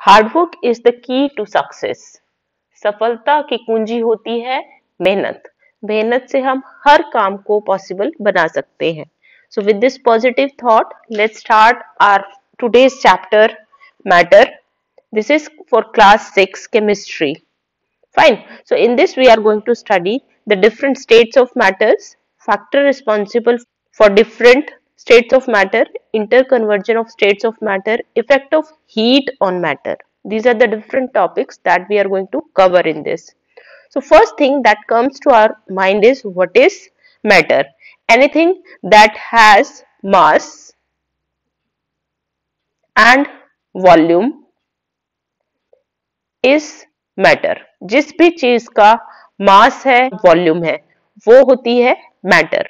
Hard work is the key to success. सफलता की कुंजी होती है मेहनत। मेहनत से हम हर काम को पॉसिबल बना सकते हैं। So with this positive thought, let's start our today's chapter matter. This is for class 6 chemistry. Fine. So in this we are going to study the different states of matters, factor responsible for different states of matter, interconversion of states of matter, effect of heat on matter. These are the different topics that we are going to cover in this. So first thing that comes to our mind is what is matter? Anything that has mass and volume is matter. जिस भी चीज का मास है, volume है, वो होती है matter.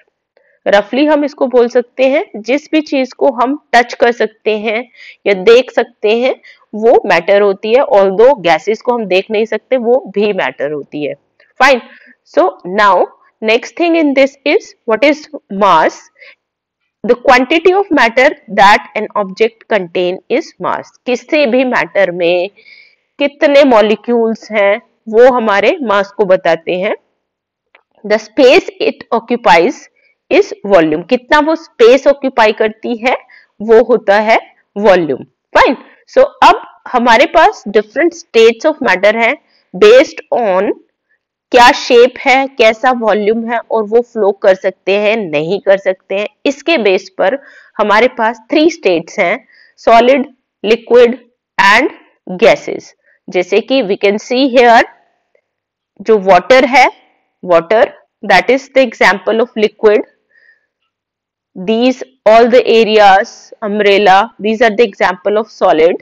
रफली हम इसको बोल सकते हैं जिस भी चीज को हम टच कर सकते हैं या देख सकते हैं वो मैटर होती है. ऑल्दो गैसेस को हम देख नहीं सकते, वो भी मैटर होती है. Fine. So now next thing in this is what is mass. The quantity of matter that an object contain is mass. किसी भी मैटर में कितने मॉलिक्यूल्स हैं वो हमारे मास को बताते हैं. The space it occupies is volume. कितना वो स्पेस ऑक्यूपाई करती है वो होता है वॉल्यूम. फाइन. सो अब हमारे पास डिफरेंट स्टेट्स ऑफ मैटर है बेस्ड ऑन क्या शेप है, कैसा वॉल्यूम है और वो फ्लो कर सकते हैं नहीं कर सकते हैं. इसके बेस पर हमारे पास 3 स्टेट्स हैं, सॉलिड, लिक्विड एंड गैसेस. जैसे कि वी कैन सी हियर जो वाटर है, water that is the example of liquid. These all the areas, umbrella, these are the example of solid,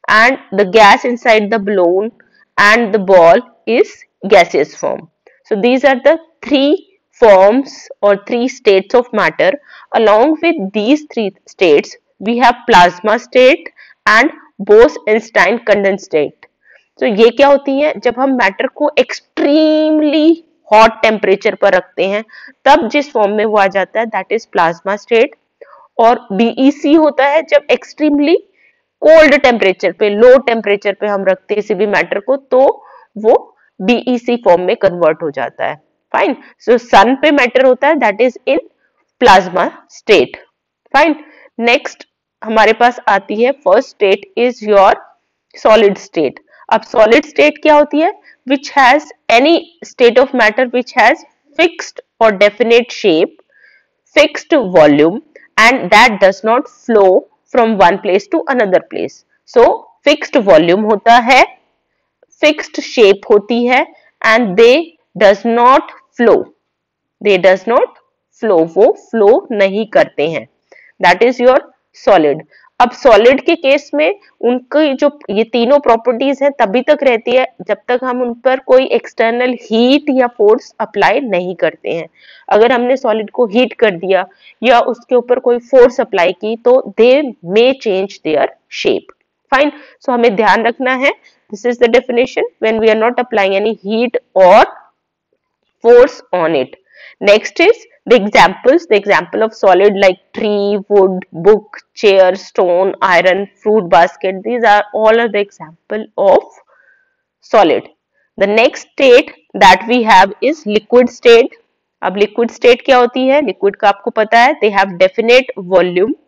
and the gas inside the balloon and the ball is gaseous form. So these are the 3 forms or 3 states of matter. Along with these 3 states we have plasma state and Bose-Einstein condensed state. So ये क्या होती है, जब हम matter को extremely hot temperature पर रखते हैं तब जिस फॉर्म में वो आ जाता है दैट इज प्लाज्मा स्टेट. और बीईसी होता है जब एक्सट्रीमली कोल्ड टेम्परेचर पे, लो टेम्परेचर पे हम रखते हैं किसी भी मैटर को तो वो बीईसी फॉर्म में कन्वर्ट हो जाता है. फाइन. सो सन पे मैटर होता है that is in plasma state. Fine. Next हमारे पास आती है first state is your solid state. अब सॉलिड स्टेट क्या होती है, which has any state of matter which has fixed or definite shape, fixed volume and that does not flow from one place to another place. So fixed volume होता है, fixed shape होती है and they does not flow. They does not flow. वो flow नहीं करते हैं. That is your solid. अब solid के केस में उनकी जो ये तीनों प्रॉपर्टीज हैं तभी तक रहती है जब तक हम उन पर कोई एक्सटर्नल हीट या फोर्स अप्लाई नहीं करते हैं. अगर हमने सॉलिड को हीट कर दिया या उसके ऊपर कोई फोर्स अप्लाई की तो they may change their shape. Fine. So हमें ध्यान रखना है, this is the definition, when we are not applying any heat और force on it. Next is the examples. The example of solid like tree, wood, book, chair, stone, iron, fruit basket. These are all of the example of solid. The next state that we have is liquid state. अब liquid state क्या होती है? Liquid का आपको पता है, they have definite volume.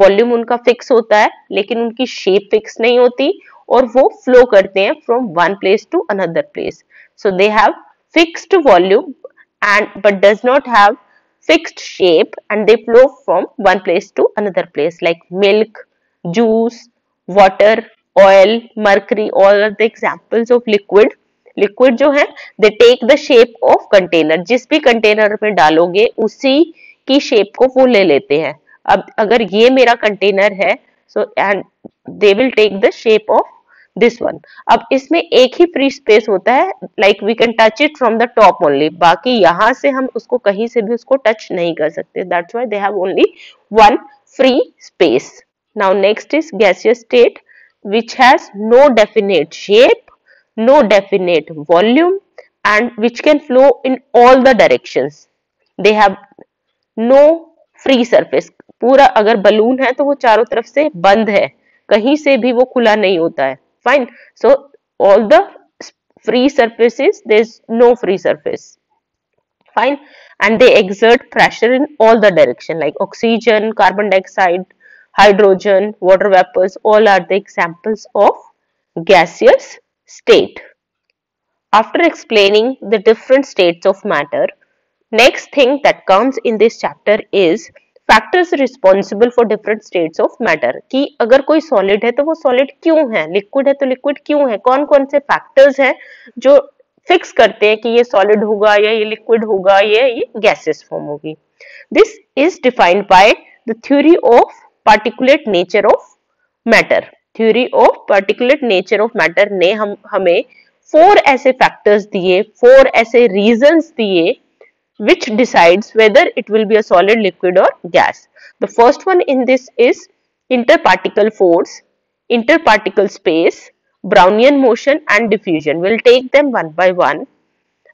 Volume उनका fix होता है लेकिन उनकी शेप फिक्स नहीं होती और वो फ्लो करते हैं from one place to another place. So they have fixed volume and but does not have fixed shape and they flow from one place to another place like milk, juice, water, oil, mercury. All are the examples of liquid. Liquid जो है they take the shape of container. जिस भी container में डालोगे उसी की shape को वो ले लेते हैं. अब अगर ये मेरा कंटेनर है so and they will take the shape of this one. अब इसमें एक ही फ्री स्पेस होता है, like we can touch it from the top only. बाकी यहाँ से हम उसको कहीं से भी उसको टच नहीं कर सकते. That's why they have only one free space. Now next is gaseous state which has no definite shape, no definite volume and which can flow in all the directions. They have no free surface. पूरा अगर balloon है तो वो चारों तरफ से बंद है, कहीं से भी वो खुला नहीं होता है. Fine. So all the free surfaces, there's no free surface. Fine. And they exert pressure in all the direction, like oxygen, carbon dioxide, hydrogen, water vapors, all are the examples of gaseous state. After explaining the different states of matter, next thing that comes in this chapter is factors responsible for different states of matter. कि अगर कोई solid है तो वो solid क्यों है, liquid है तो liquid क्यों है, कौन कौन से factors हैं जो fix करते हैं कि ये solid होगा या ये liquid होगा या ये gaseous form होगी. This is defined by the theory of particulate nature of matter. Theory of particulate nature of matter ने हमें 4 ऐसे factors दिए, 4 ऐसे reasons दिए which decides whether it will be a solid, liquid or gas. The first one in this is interparticle force, interparticle space, Brownian motion and diffusion. We'll take them one by one.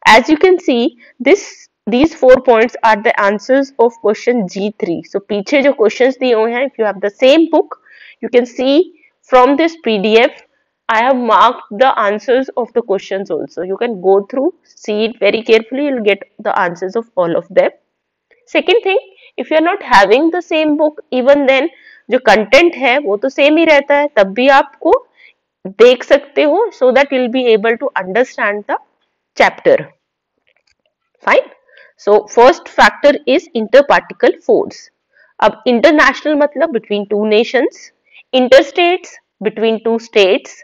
As you can see, these 4 points are the answers of question G3. So पीछे जो questions दिए हुए हैं, if you have the same book, you can see from this PDF I have marked the answers of the questions also. You can go through, see it very carefully, you'll get the answers of all of them. Second thing, if you are not having the same book, even then जो content है वो तो same ही रहता है, तब भी आपको देख सकते हो, so that you'll be able to understand the chapter. Fine. So first factor is interparticle force. अब international मतलब between two nations, interstates between two states.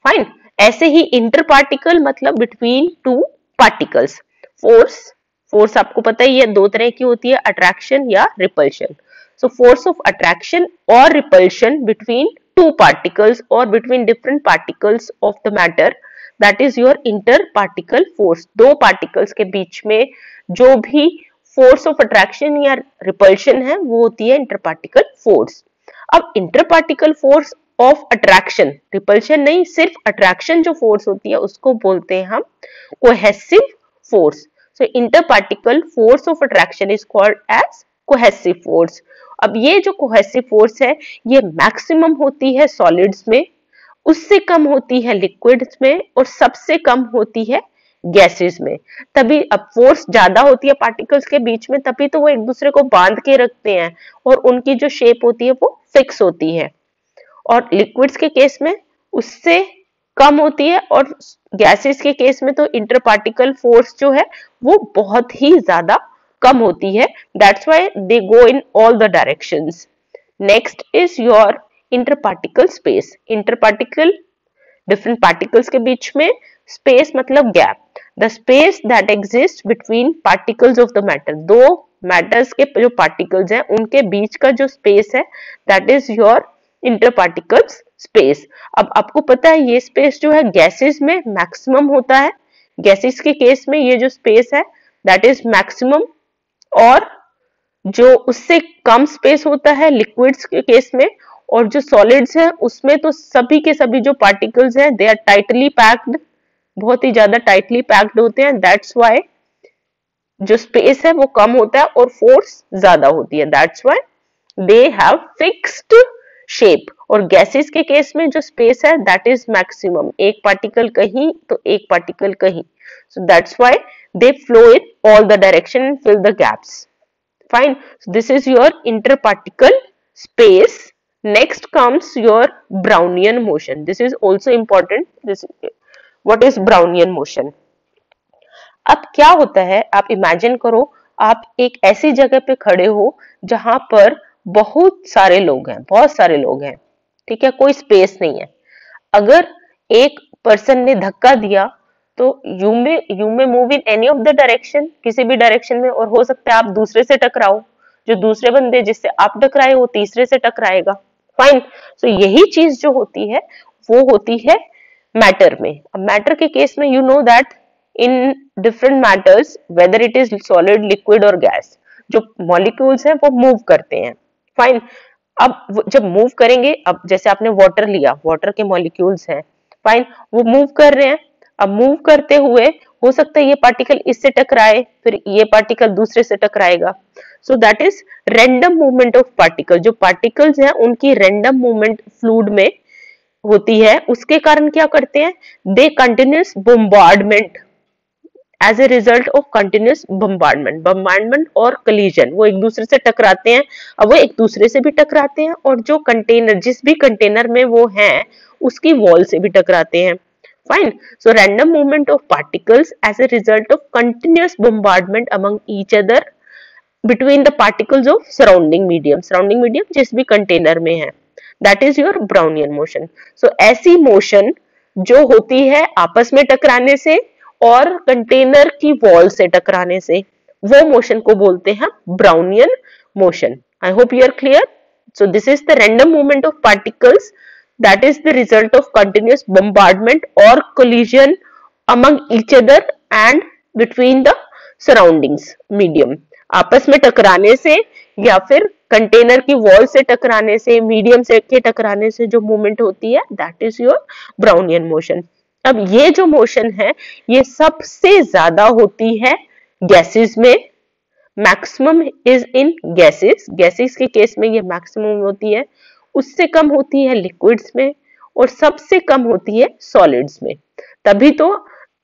Fine. ऐसे ही इंटर पार्टिकल मतलब बिटवीन टू पार्टिकल्स. फोर्स आपको पता ही है 2 तरह की होती है, अट्रैक्शन या repulsion. So force of attraction और रिपल्शन बिटवीन टू पार्टिकल्स और between different particles of the matter, that is your inter particle force. 2 particles के बीच में जो भी फोर्स ऑफ अट्रैक्शन या रिपल्शन है वो होती है इंटर पार्टिकल फोर्स. अब inter particle force of attraction, repulsion नहीं, सिर्फ अट्रैक्शन जो फोर्स होती है उसको बोलते हैं हम cohesive force. So interparticle force of attraction is called as cohesive force. अब ये जो कोहेसिव फोर्स है ये मैक्सिमम होती है सॉलिड्स में, उससे कम होती है लिक्विड्स में और सबसे कम होती है गैसेस में. तभी अब फोर्स ज्यादा होती है पार्टिकल्स के बीच में, तभी तो वो एक दूसरे को बांध के रखते हैं और उनकी जो शेप होती है वो फिक्स होती है. और लिक्विड्स के केस में उससे कम होती है और गैसेस के केस में तो इंटरपार्टिकल फोर्स जो है वो बहुत ही ज्यादा कम होती है. That's why they go in all the directions. Next is your interparticle space. Interparticle different particles के बीच में, स्पेस मतलब gap, the space that exist between particles of the matter. 2 matters के जो पार्टिकल्स हैं उनके बीच का जो स्पेस है that is your interparticle space. अब आपको पता है ये स्पेस जो है गैसेस में मैक्सिमम होता है. गैसेस के केस में ये जो स्पेस है दैट इज मैक्सिमम, और जो उससे कम स्पेस होता है लिक्विड्स के केस में, और जो सॉलिड्स है उसमें तो सभी के सभी जो पार्टिकल्स हैं दे आर टाइटली पैक्ड, बहुत ही ज्यादा टाइटली पैक्ड होते हैं. दैट्स व्हाई जो स्पेस है वो कम होता है और फोर्स ज्यादा होती है. That's why they have fixed shape. और गैसेस के केस में जो स्पेस है दैट इज मैक्सिमम, एक पार्टिकल कहीं तो एक पार्टिकल कहीं. So that's why they flow in all the direction and fill the gaps. Fine. So this is your interparticle space. Next comes your Brownian motion. This is also important. What is Brownian motion? अब क्या होता है, आप imagine करो आप एक ऐसी जगह पे खड़े हो जहां पर बहुत सारे लोग हैं, बहुत सारे लोग हैं, ठीक है, कोई स्पेस नहीं है. अगर एक पर्सन ने धक्का दिया तो you may move in any of the direction, किसी भी डायरेक्शन में, और हो सकता है आप दूसरे से टकराओ, जो दूसरे बंदे जिससे आप टकराए वो तीसरे से टकराएगा. फाइन. सो यही चीज जो होती है वो होती है मैटर में. अब मैटर के केस में you know that in different matters weather it is solid, liquid और गैस, जो मॉलिक्यूल्स हैं वो मूव करते हैं. फाइन. अब जब मूव करेंगे, अब जैसे आपने वाटर लिया, वाटर के मॉलिक्यूल्स हैं, फाइन, वो मूव कर रहे हैं. अब मूव करते हुए हो सकता है ये पार्टिकल इससे टकराए, फिर ये पार्टिकल दूसरे से टकराएगा. So that is random movement of particle. जो पार्टिकल्स हैं उनकी रैंडम मूवमेंट फ्लूइड में होती है उसके कारण क्या करते हैं, they continuous bombardment, as a result of continuous bombardment और कलीजन, वो एक दूसरे से टकराते हैं। अब वो एक दूसरे से भी टकराते हैं और जो कंटेनर, जिस भी कंटेनर में वो हैं उसकी वॉल से भी टकराते हैं। Fine, so random movement of particles as a result of continuous bombardment among each other between the particles of surrounding medium जिस भी कंटेनर में है, that is your Brownian motion. So ऐसी मोशन जो होती है आपस में टकराने से और कंटेनर की वॉल से टकराने से, वो मोशन को बोलते हैं Brownian motion. I hope you are clear. So this is the random movement of particles that is the result of continuous bombardment or collision among each other and between the surroundings medium, आपस में टकराने से या फिर container की wall से टकराने से, मीडियम से के टकराने से जो मूवमेंट होती है, that is your Brownian motion. अब ये जो मोशन है ये सबसे ज्यादा होती है गैसेस में, मैक्सिमम इज इन गैसेस के केस में ये मैक्सिमम होती है, उससे कम होती है लिक्विड्स में और सबसे कम होती है सॉलिड्स में। तभी तो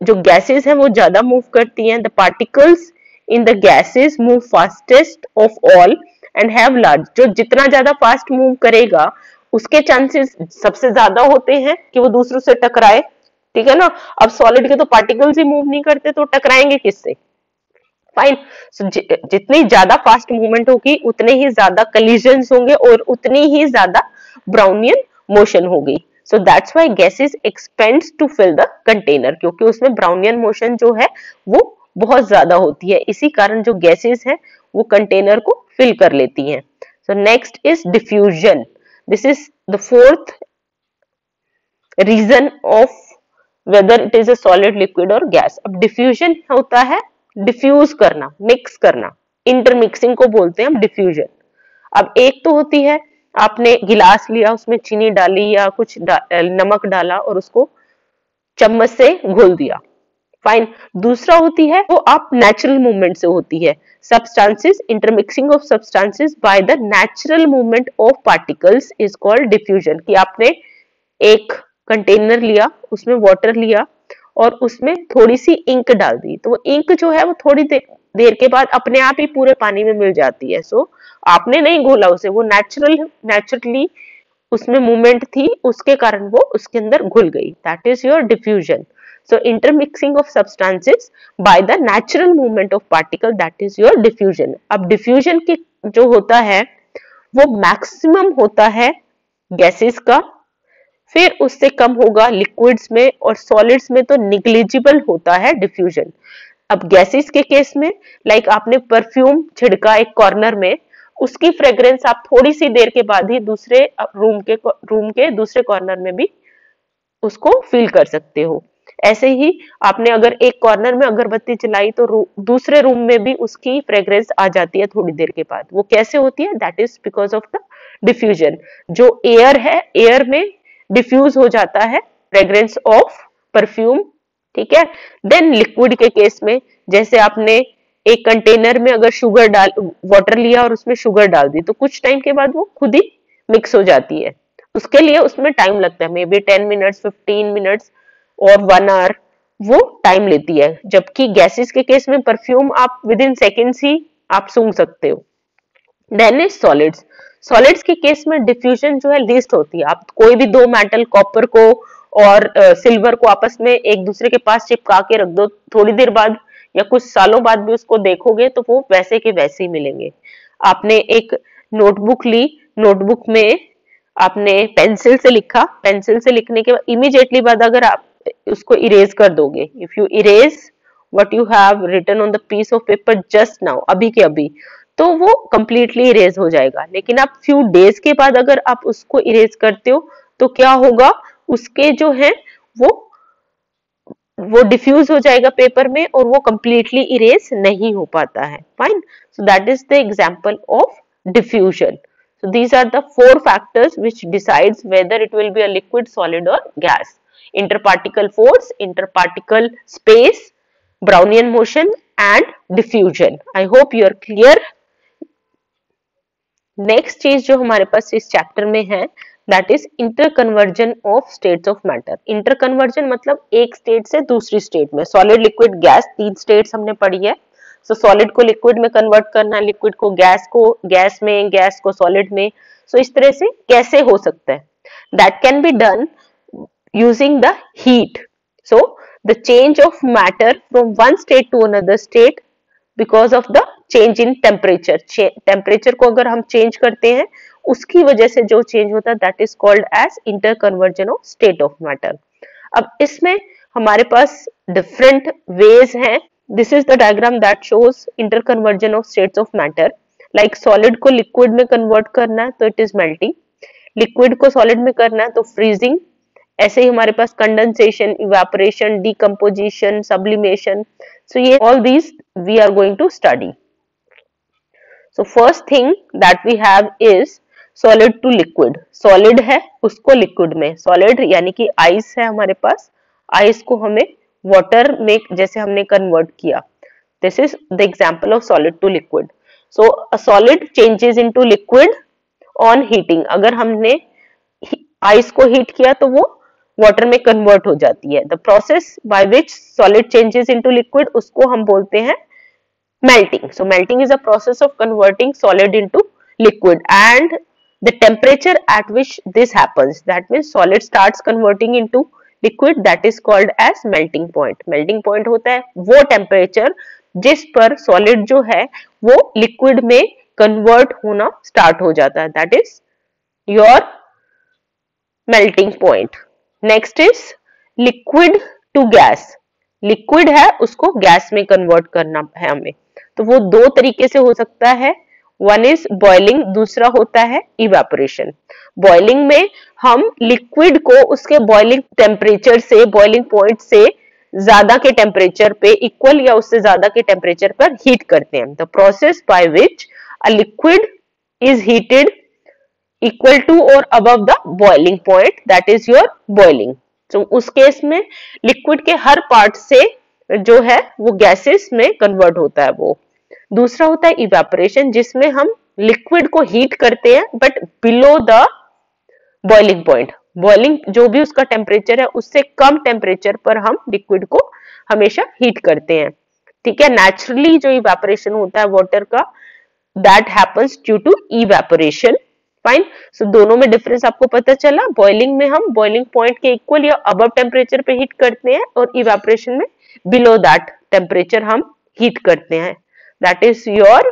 जो गैसेस हैं वो ज्यादा मूव करती हैं। The particles in the gases move fastest of all and have large, जो जितना ज्यादा फास्ट मूव करेगा उसके चांसेस सबसे ज्यादा होते हैं कि वो दूसरों से टकराए, ठीक है ना। अब सॉलिड के तो पार्टिकल्स ही मूव नहीं करते तो टकराएंगे किससे। फाइन, जितनी ज्यादा फास्ट मूवमेंट होगी उतने ही ज्यादा कलिजन्स होंगे और उतनी ही ज्यादा ब्राउनियन मोशन होगी। So that's why gases expands to fill the container, क्योंकि उसमें ब्राउनियन मोशन जो है वो बहुत ज्यादा होती है, इसी कारण जो गैसेस है वो कंटेनर को फिल कर लेती हैं। So next is diffusion, this is the fourth reason of whether it is a solid, liquid और गैस। अब डिफ्यूजन होता है डिफ्यूज करना, मिक्स करना, इंटरमिक्सिंग को बोलते हैं हम डिफ्यूजन। अब एक तो होती है आपने गिलास लिया, उसमें चीनी डाली या कुछ नमक डाला और उसको चम्मच से घोल दिया, फाइन। दूसरा होती है वो आप नेचुरल मूवमेंट से होती है, substances, intermixing of substances by the natural movement of particles is called diffusion. कि आपने एक कंटेनर लिया, उसमें वाटर लिया और उसमें थोड़ी सी इंक डाल दी, तो वो इंक जो है वो थोड़ी देर के बाद अपने आप ही पूरे पानी में मिल जाती है। सो आपने नहीं घोला उसे, वो नेचुरली उसमें मूवमेंट थी, उसके कारण वो उसके अंदर घुल गई, that is your diffusion. So intermixing of substances by the natural movement of particle, that is your diffusion. अब डिफ्यूजन की जो होता है वो मैक्सिमम होता है गैसेस का, फिर उससे कम होगा लिक्विड्स में और सॉलिड्स में तो निग्लिजिबल होता है डिफ्यूजन। अब गैसेस के केस में लाइक आपने परफ्यूम छिड़का एक कॉर्नर में, उसकी फ्रेग्रेंस आप थोड़ी सी देर के बाद ही दूसरे रूम के दूसरे कॉर्नर में भी उसको फील कर सकते हो। ऐसे ही आपने अगर एक कॉर्नर में अगरबत्ती जलाई तो दूसरे रूम में भी उसकी फ्रेग्रेंस आ जाती है थोड़ी देर के बाद। वो कैसे होती है, that is because of the diffusion. जो एयर है, एयर में डिफ्यूज हो जाता है फ्रेग्रेंस ऑफ परफ्यूम, ठीक है। देन लिक्विड के केस में जैसे आपने एक कंटेनर में अगर वाटर लिया और उसमें शुगर डाल दी तो कुछ टाइम के बाद वो खुद ही मिक्स हो जाती है। उसके लिए उसमें टाइम लगता है, मे बी 10 मिनट्स, 15 मिनट्स और 1 आवर वो टाइम लेती है। जबकि गैसेस के केस में परफ्यूम आप विद इन सेकेंड्स ही आप सूंघ सकते हो। देन इज सॉलिड्स के केस में डिफ्यूजन जो है लीस्ट होती है। आप कोई भी दो मेटल, कॉपर को और सिल्वर को आपस में एक दूसरे के पास चिपका के रख दो, थोड़ी देर बाद या कुछ सालों बाद भी उसको देखोगे तो वो वैसे के वैसे ही मिलेंगे। आपने एक नोटबुक ली, नोटबुक में आपने पेंसिल से लिखा, पेंसिल से लिखने के बाद इमीडिएटली बाद अगर आप उसको इरेज कर दोगे, if you erase what you have written on the piece of paper just now, अभी के अभी, तो वो कंप्लीटली इरेज हो जाएगा। लेकिन आप फ्यू डेज के बाद अगर आप उसको इरेज करते हो तो क्या होगा, उसके जो है वो डिफ्यूज हो जाएगा पेपर में और वो कंप्लीटली इरेज नहीं हो पाता है। Fine, so that is the example of diffusion. So these are the 4 factors which decides whether it will be a liquid, solid or gas. Interparticle force, interparticle space, Brownian motion and diffusion. I hope you are clear. Next चीज जो हमारे पास इस chapter में है that is interconversion of states of matter. Interconversion मतलब एक state से दूसरी स्टेट में, सॉलिड लिक्विड गैस 3 स्टेट्स हमने पढ़ी है। सो सॉलिड को लिक्विड में कन्वर्ट करना, लिक्विड को गैस में, गैस को सॉलिड में। सो इस तरह से कैसे हो सकता है? That can be done using the heat. So the change of matter from one state to another state because of the change in temperature. Temperature को अगर हम चेंज करते हैं उसकी वजह से जो चेंज होता है that is called as interconversion of state of matter. अब इसमें हमारे पास डिफरेंट वेज हैं। This is the diagram that shows interconversion of states of matter. Like solid को लिक्विड में कन्वर्ट करना है तो इट इज मेल्टिंग, लिक्विड को सॉलिड में करना है तो फ्रीजिंग। ऐसे ही हमारे पास condensation, evaporation, decomposition, sublimation. So ये all these we are going to study. So first thing that we have is solid to liquid. Solid है उसको लिक्विड में, सॉलिड यानी कि आइस है हमारे पास, आइस को हमें वाटर में जैसे हमने कन्वर्ट किया, this is the example of solid to liquid. So a solid changes into liquid on heating. अगर हमने आइस को हीट किया तो वो वाटर में कन्वर्ट हो जाती है। The process by which solid changes into liquid उसको हम बोलते हैं melting. So melting is a process of converting solid into liquid, and the temperature at which this happens, that means solid starts converting into liquid, that is called as melting point. Melting point होता है वो temperature जिस पर solid जो है वो liquid में convert होना start हो जाता है, that is your melting point. Next is liquid to gas. Liquid है उसको गैस में कन्वर्ट करना है हमें, तो वो दो तरीके से हो सकता है। वन इज बॉइलिंग, दूसरा होता है इवेपोरेशन। बॉइलिंग में हम लिक्विड को उसके बॉइलिंग टेम्परेचर से, बॉइलिंग पॉइंट से ज्यादा के टेम्परेचर पे, इक्वल या उससे ज्यादा के टेम्परेचर पर हीट करते हैं। The process by which a liquid is heated equal to और above the boiling point, that is your boiling. तो उस केस में लिक्विड के हर पार्ट से जो है वो गैसेस में कन्वर्ट होता है वो। दूसरा होता है इवेपोरेशन, जिसमें हम लिक्विड को हीट करते हैं but below the boiling point. Boiling जो भी उसका टेम्परेचर है उससे कम टेम्परेचर पर हम लिक्विड को हमेशा हीट करते हैं। ठीक है, नेचुरली जो इवेपोरेशन होता है वाटर का, that happens due to evaporation. Fine. So दोनों में डिफरेंस आपको पता चला। बॉइलिंग में हम बॉइलिंग पॉइंट के इक्वल या अबव टेम्परेचर पे हीट करते हैं और इवेपोरेशन में बिलो दैट टेम्परेचर हम हीट करते हैं। That is your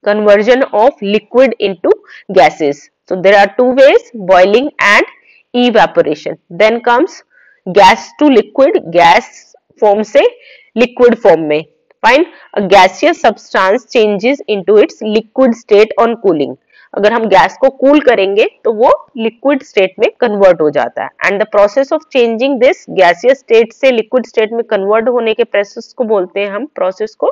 conversion of liquid into gases. So there are two ways, boiling and evaporation. Then comes gas to liquid, gas form से liquid form में. Fine. A gaseous substance changes into its liquid state on cooling. अगर हम gas को cool करेंगे तो वो liquid state में convert हो जाता है, and the process of changing this gaseous state से लिक्विड स्टेट में कन्वर्ट होने के प्रोसेस को बोलते हैं हम, प्रोसेस को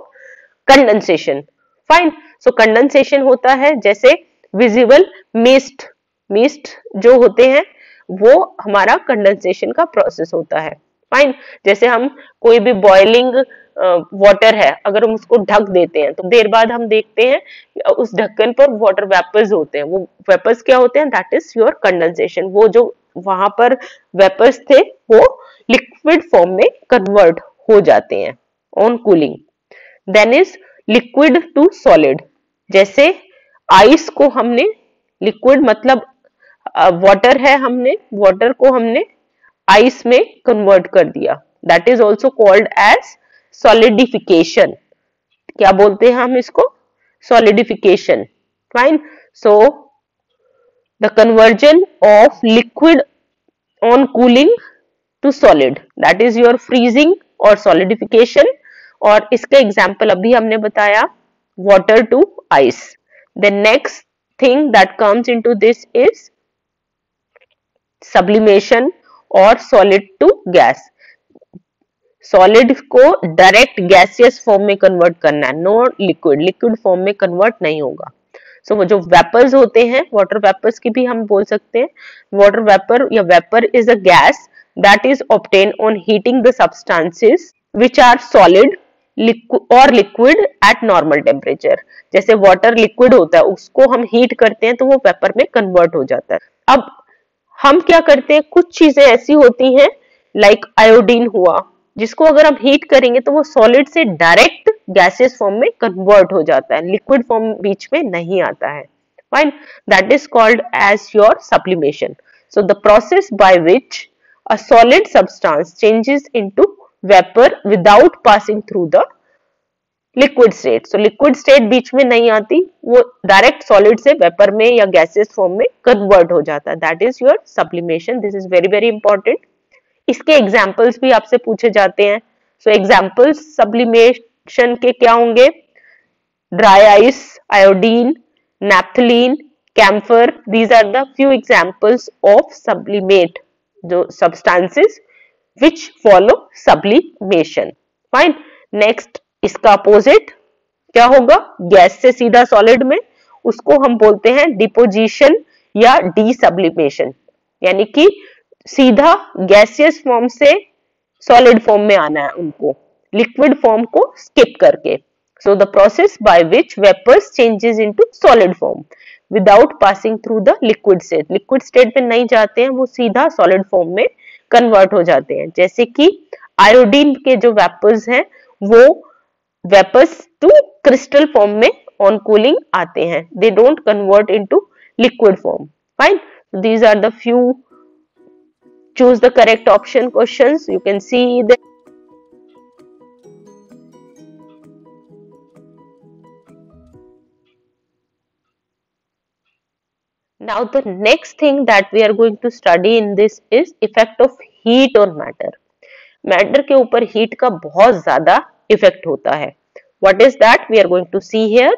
कंडेंसेशन। फाइन। सो कंडेंसेशन होता है जैसे विजिबल मिस्ट, मिस्ट जो होते हैं वो हमारा कंडेंसेशन का प्रोसेस होता है। फाइन। जैसे हम कोई भी बॉइलिंग वाटर है, अगर हम उसको ढक देते हैं तो देर बाद हम देखते हैं उस ढक्कन पर वाटर वेपर्स होते हैं। वो वेपर्स क्या होते हैं? That is your condensation. वो जो वहां पर वेपर्स थे वो लिक्विड फॉर्म में कन्वर्ट हो जाते हैं on cooling. Then is liquid to solid. जैसे आइस को हमने लिक्विड मतलब वाटर है, हमने वाटर को हमने आइस में कन्वर्ट कर दिया, that is also called as solidification. क्या बोलते हैं हम इसको? Solidification. Fine. So the conversion of liquid on cooling to solid, that is your freezing और सॉलिडिफिकेशन। और इसका एग्जाम्पल अभी हमने बताया, water to ice. The next thing that comes into this is sublimation और सॉलिड टू गैस। सॉलिड को direct gaseous form में convert करना है, नो लिक्विड, लिक्विड फॉर्म में कन्वर्ट नहीं होगा। सो वो जो वेपर्स होते हैं, वाटर वेपर्स की भी हम बोल सकते हैं। वाटर वेपर या vapour is a gas that is obtain on heating the substances which are solid liquid at normal temperature. जैसे वाटर लिक्विड होता है, उसको हम हीट करते हैं तो वो वेपर में कन्वर्ट हो जाता है। अब हम क्या करते हैं, कुछ चीजें ऐसी होती हैं लाइक आयोडीन हुआ, जिसको अगर हम हीट करेंगे तो वो सॉलिड से डायरेक्ट गैसियस फॉर्म में कन्वर्ट हो जाता है, लिक्विड फॉर्म बीच में नहीं आता है। Fine, that is called as your sublimation. So the process by which a solid substance changes into vapor without passing through the liquid state. So liquid state बीच में नहीं आती, वो डायरेक्ट सॉलिड से vapour में या गैसियस फॉर्म में convert हो जाता है। That is your sublimation. This is very very important. इसके एग्जाम्पल्स भी आपसे पूछे जाते हैं। सो एग्जाम्पल्स सब्लिमेशन के क्या होंगे? Dry ice, iodine, naphthalene, camphor, these are the few examples of sublimate, जो substances which follow sublimation. Fine. Next, इसका अपोजिट क्या होगा? गैस से सीधा सॉलिड में, उसको हम बोलते हैं डिपोजिशन या डीसब्लिमेशन, यानी कि सीधा गैसियस फॉर्म से सॉलिड फॉर्म में आना है उनको, लिक्विड फॉर्म को स्किप करके। So the process by which vapors changes into solid form without passing through the liquid state. Liquid state में नहीं जाते हैं, वो सीधा solid form में convert हो जाते हैं। जैसे कि आयोडीन के जो vapors हैं वो vapors to crystal form में on cooling आते हैं। They don't convert into liquid form. Fine. So these are the few choose the correct option questions. You can see that. Now the next thing that we are going to study in this is effect of heat on matter. Matter के ऊपर heat का बहुत ज़्यादा effect होता है. What is that? We are going to see here.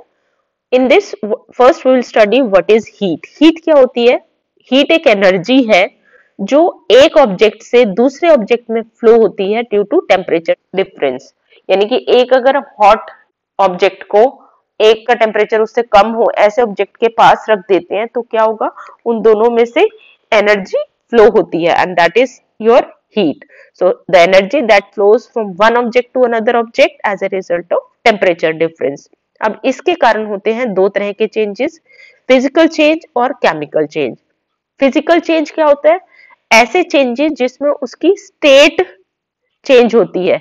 In this, first we will study what is heat. Heat क्या होती है? Heat एक energy है जो एक ऑब्जेक्ट से दूसरे ऑब्जेक्ट में फ्लो होती है ड्यू टू टेम्परेचर डिफरेंस। यानी कि एक अगर हॉट ऑब्जेक्ट को एक का टेम्परेचर उससे कम हो, ऐसे ऑब्जेक्ट के पास रख देते हैं तो क्या होगा? उन दोनों में से एनर्जी फ्लो होती है and that is your heat. So the energy that flows from one object to another object as a result of temperature difference. अब इसके कारण होते हैं दो तरह के चेंजेस, फिजिकल चेंज और केमिकल चेंज। फिजिकल चेंज क्या होता है? ऐसे चेंजेस जिसमें उसकी स्टेट चेंज होती है।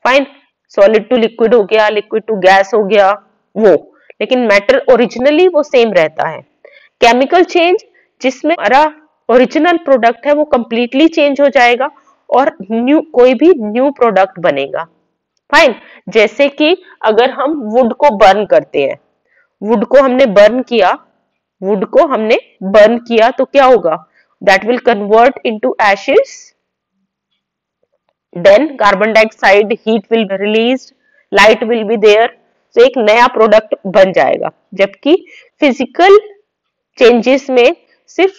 फाइन, सॉलिड टू लिक्विड हो गया, लिक्विड टू गैस हो गया वो, लेकिन मैटर ओरिजिनली वो सेम रहता है। केमिकल चेंज जिसमें हमारा ओरिजिनल प्रोडक्ट है वो कंप्लीटली चेंज हो जाएगा और न्यू कोई भी न्यू प्रोडक्ट बनेगा। फाइन, जैसे कि अगर हम वुड को बर्न करते हैं, वुड को हमने बर्न किया, वुड को हमने बर्न किया तो क्या होगा? That will convert into ashes, then carbon dioxide heat will be released, light will be there, तो एक नया प्रोडक्ट बन जाएगा। जबकि फिजिकल चेंजेस में सिर्फ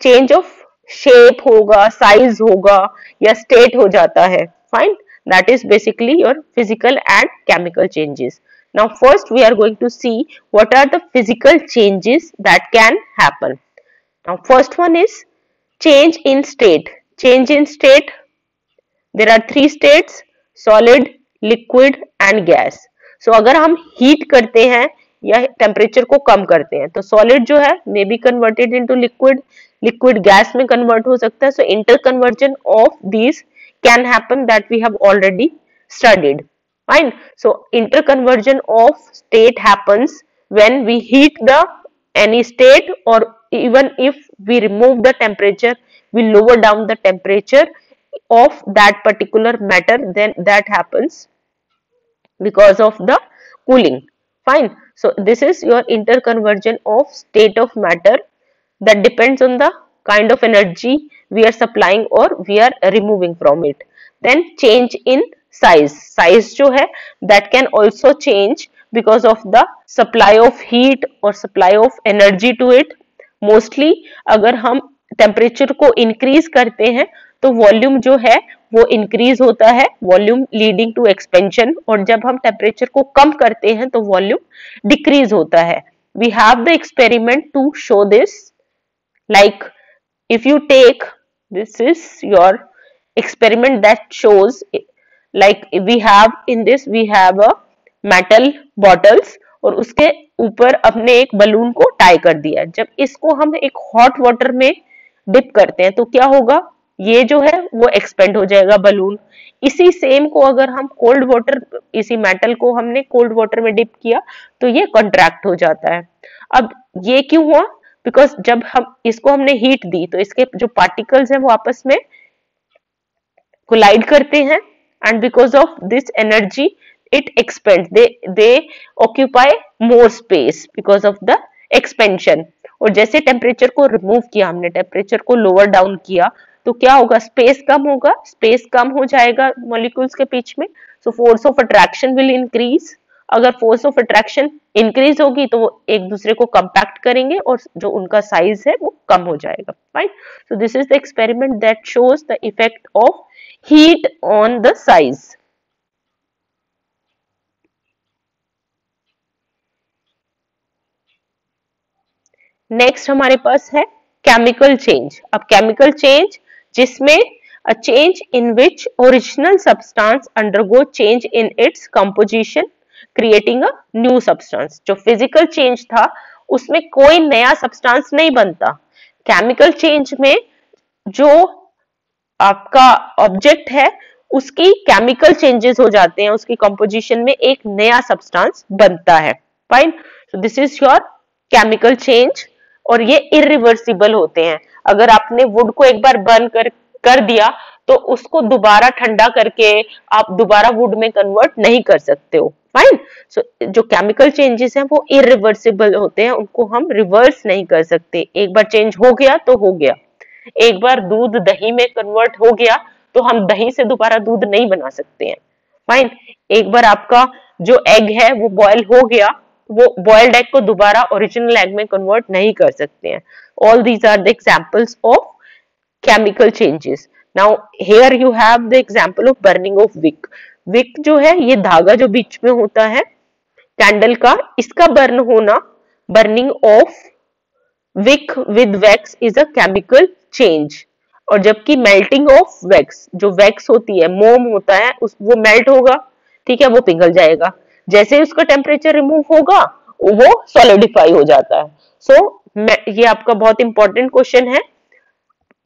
चेंज ऑफ शेप होगा, साइज होगा या स्टेट हो जाता है। Fine, that is basically your physical and chemical changes. Now first we are going to see what are the physical changes that can happen. Now first one is change in state. Change in state, there are three states: solid, liquid and gas. So अगर हम heat करते हैं या temperature को कम करते हैं तो solid जो है may be converted into liquid, liquid gas में कन्वर्ट हो सकता है। So inter conversion of these can happen that we have already studied. Fine, so inter conversion of state happens when we heat the any state, or even if we remove the temperature, we lower down the temperature of that particular matter, then that happens because of the cooling. Fine, so this is your interconversion of state of matter that depends on the kind of energy we are supplying or we are removing from it. Then change in size. Size जो है that can also change because of the supply of heat or supply of energy to it. Mostly अगर हम temperature को increase करते हैं तो volume जो है वो इंक्रीज होता है, वॉल्यूम लीडिंग टू एक्सपेंशन, और जब हम टेम्परेचर को कम करते हैं तो वॉल्यूम डिक्रीज होता है। We have the experiment to show this, like if you take, this is your experiment that shows, like we have in this we have a metal bottles, और उसके ऊपर अपने एक बलून को टाई कर दिया। जब इसको हम एक हॉट वाटर में डिप करते हैं तो क्या होगा, ये जो है वो एक्सपेंड हो जाएगा बलून। इसी सेम को अगर हम कोल्ड वाटर, इसी मेटल को हमने कोल्ड वाटर में डिप किया तो ये कॉन्ट्रैक्ट हो जाता है। अब ये क्यों हुआ, बिकॉज जब हम इसको हमने हीट दी तो इसके जो पार्टिकल्स हैं वो आपस में कोलाइड करते हैं, and because of this energy it expand, they occupy more space because of the expansion. और जैसे टेम्परेचर को रिमूव किया हमने, टेम्परेचर को लोअर डाउन किया, तो क्या होगा, स्पेस कम होगा, स्पेस कम हो जाएगा मॉलिक्यूल्स के बीच में, so force of attraction will increase. अगर फोर्स ऑफ अट्रैक्शन इंक्रीज होगी तो वो एक दूसरे को कंपैक्ट करेंगे और जो उनका साइज है वो कम हो जाएगा, right. So this is the experiment that shows the effect of heat on the size. Next हमारे पास है केमिकल चेंज। अब केमिकल चेंज जिसमें a change in which original substance undergo change in its composition creating a new substance। जो physical change था उसमें कोई नया substance नहीं बनता। केमिकल चेंज में जो आपका ऑब्जेक्ट है उसकी केमिकल चेंजेस हो जाते हैं, उसकी कंपोजिशन में एक नया सब्सटेंस बनता है, fine. So this is your chemical change, और ये इरिवर्सिबल होते हैं। अगर आपने वुड को एक बार बर्न कर दिया तो उसको दोबारा ठंडा करके आप दोबारा वुड में कन्वर्ट नहीं कर सकते हो, फाइन। सो जो केमिकल चेंजेस हैं वो इरिवर्सिबल होते हैं, उनको हम रिवर्स नहीं कर सकते। एक बार चेंज हो गया तो हो गया। एक बार दूध दही में कन्वर्ट हो गया तो हम दही से दोबारा दूध नहीं बना सकते हैं, फाइन। एक बार आपका जो एग है वो बॉयल हो गया, वो बॉइल्ड एग को दोबारा ओरिजिनल एग में कन्वर्ट नहीं कर सकते हैं। All these are the examples of chemical changes. Now here you have the example of burning of wick. Wick जो है ये धागा जो बीच में होता है कैंडल का, इसका बर्न होना, burning of wick with wax is a chemical change. और जबकि मेल्टिंग ऑफ वैक्स, जो वैक्स होती है, मोम होता है, उस वो मेल्ट होगा, ठीक है, वो पिघल जाएगा। जैसे ही उसका टेम्परेचर रिमूव होगा वो सॉलिडिफाई हो जाता है। सो ये आपका बहुत इंपॉर्टेंट क्वेश्चन है।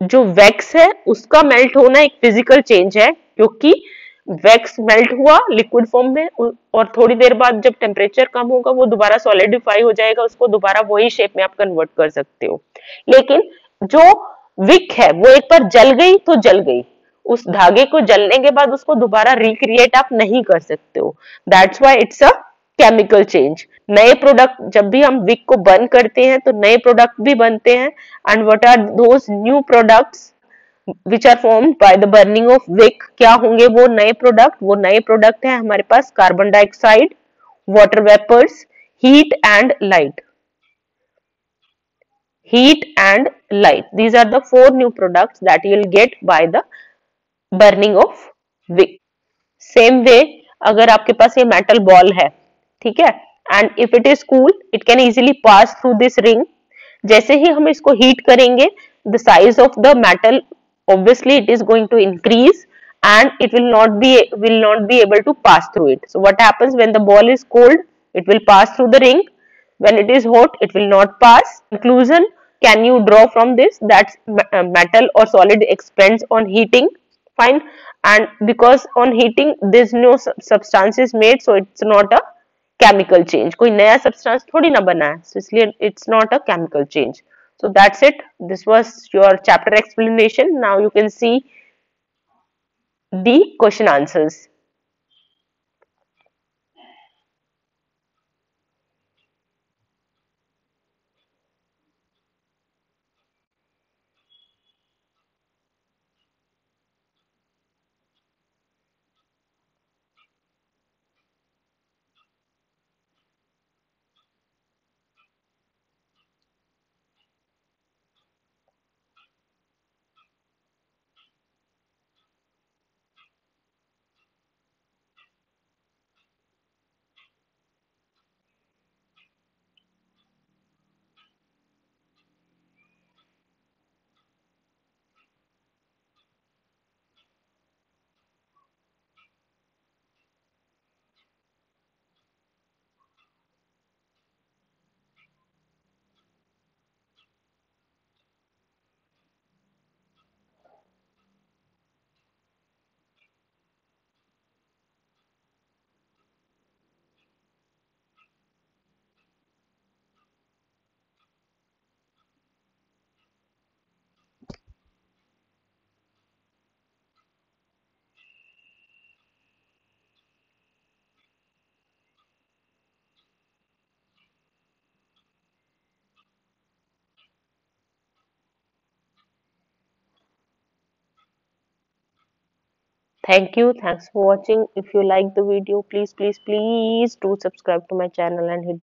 जो वैक्स है उसका मेल्ट होना एक फिजिकल चेंज है, क्योंकि वैक्स मेल्ट हुआ लिक्विड फॉर्म में और थोड़ी देर बाद जब टेम्परेचर कम होगा वो दोबारा सॉलिडिफाई हो जाएगा, उसको दोबारा वही शेप में आप कन्वर्ट कर सकते हो। लेकिन जो विक है वो एक बार जल गई तो जल गई, उस धागे को जलने के बाद उसको दोबारा रिक्रिएट आप नहीं कर सकते हो। That's why it's a chemical change. नए प्रोडक्ट, जब भी हम विक को बर्न करते हैं तो नए प्रोडक्ट भी बनते हैं। And what are those new products which are formed by the burning of wick? क्या होंगे वो नए प्रोडक्ट? वो नए प्रोडक्ट है हमारे पास carbon dioxide, water vapours, heat and light. Heat and light, these are the four new products that you will get by the burning of wick. Same way अगर आपके पास ये मेटल बॉल है, ठीक है, and if it is cool it can easily pass through this ring. जैसे ही हम इसको heat करेंगे the size of the metal obviously it is going to increase and it will not be able to pass through it. So what happens when the ball is cold? It will pass through the ring. When it is hot it will not pass. Conclusion, can you draw from this that metal or solid expands on heating? Fine. And because on heating there's no substance is made, so it's not a chemical change. कोई नया substance थोड़ी ना बना है, so इसलिए it's not a chemical change. So that's it. This was your chapter explanation. Now you can see the question answers. Thanks for watching. If you like the video, please do subscribe to my channel and hit